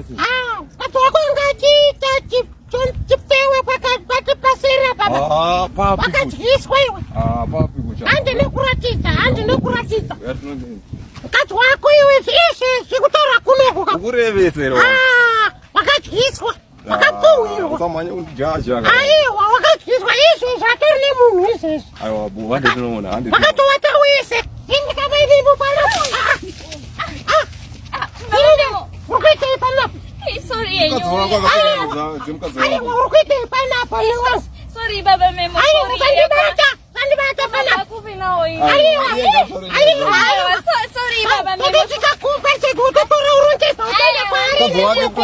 assim. Papi. Papi, tamanho já. Aí, ó, boa, ande de novo, ande. Sorry, sorry, Baba Memo. Aku pinaoy. Sorry, Baba Memo. Tá zoado, eu tô